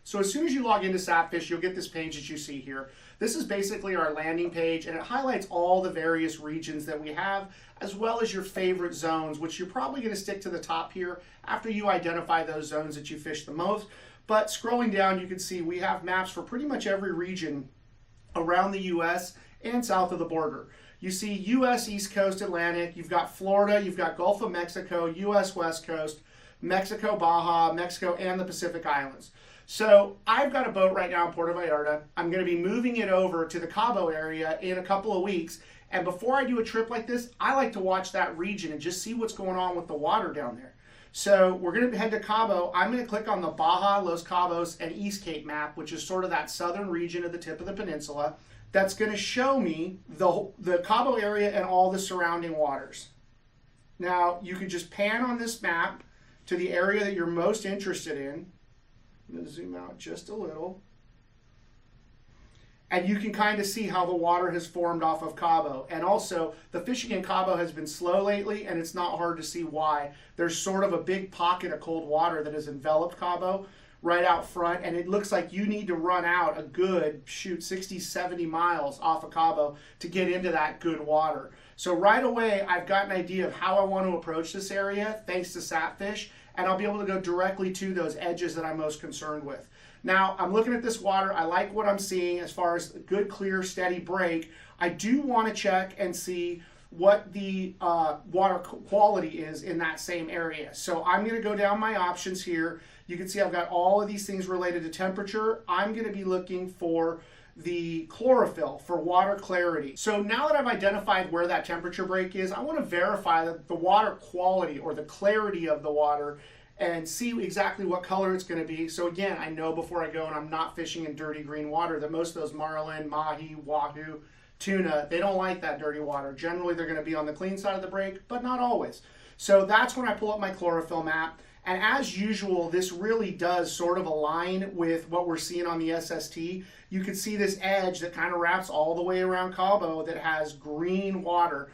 So as soon as you log into SatFish, you'll get this page that you see here. This is basically our landing page, and it highlights all the various regions that we have, as well as your favorite zones, which you're probably going to stick to the top here after you identify those zones that you fish the most. But scrolling down, you can see we have maps for pretty much every region around the US and south of the border. You see US East Coast Atlantic, you've got Florida, you've got Gulf of Mexico, US West Coast, Mexico, Baja, Mexico, and the Pacific Islands. So I've got a boat right now in Puerto Vallarta. I'm going to be moving it over to the Cabo area in a couple of weeks. And before I do a trip like this, I like to watch that region and just see what's going on with the water down there. So we're going to head to Cabo. I'm going to click on the Baja, Los Cabos, and East Cape map, which is sort of that southern region of the tip of the peninsula. That's going to show me the Cabo area and all the surrounding waters. Now, you can just pan on this map to the area that you're most interested in. I'm going to zoom out just a little. And you can kind of see how the water has formed off of Cabo. And also, the fishing in Cabo has been slow lately, and it's not hard to see why. There's sort of a big pocket of cold water that has enveloped Cabo right out front, and it looks like you need to run out a good, 60, 70 miles off of Cabo to get into that good water. So right away, I've got an idea of how I want to approach this area, thanks to SatFish, and I'll be able to go directly to those edges that I'm most concerned with. Now, I'm looking at this water. I like what I'm seeing as far as good, clear, steady break. I do want to check and see what the water quality is in that same area. So I'm going to go down my options here. You can see I've got all of these things related to temperature. I'm going to be looking for the chlorophyll for water clarity. So now that I've identified where that temperature break is, I want to verify that the water quality or the clarity of the water and see exactly what color it's going to be. So again, I know before I go, and I'm not fishing in dirty green water, that most of those Marlin, mahi, wahoo, tuna, they don't like that dirty water. Generally, they're going to be on the clean side of the break, but not always. So that's when I pull up my chlorophyll map. And as usual, this really does sort of align with what we're seeing on the SST. You can see this edge that kind of wraps all the way around Cabo that has green water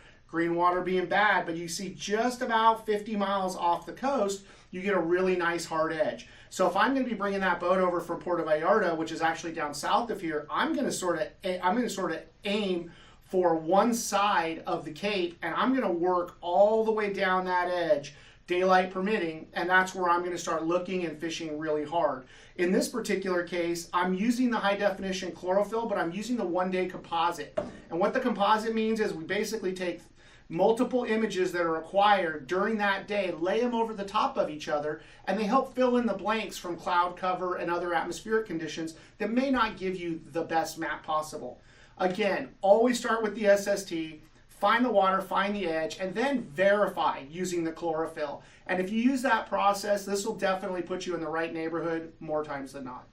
being bad, but you see just about 50 miles off the coast, you get a really nice hard edge. So if I'm going to be bringing that boat over from Puerto Vallarta, which is actually down south of here, I'm going to sort of aim for one side of the cape, and I'm going to work all the way down that edge, daylight permitting, and that's where I'm going to start looking and fishing really hard. In this particular case, I'm using the high definition chlorophyll, but I'm using the one-day composite. And what the composite means is we basically take multiple images that are acquired during that day, lay them over the top of each other, and they help fill in the blanks from cloud cover and other atmospheric conditions that may not give you the best map possible. Again, always start with the SST, find the water, find the edge, and then verify using the chlorophyll. And if you use that process, this will definitely put you in the right neighborhood more times than not.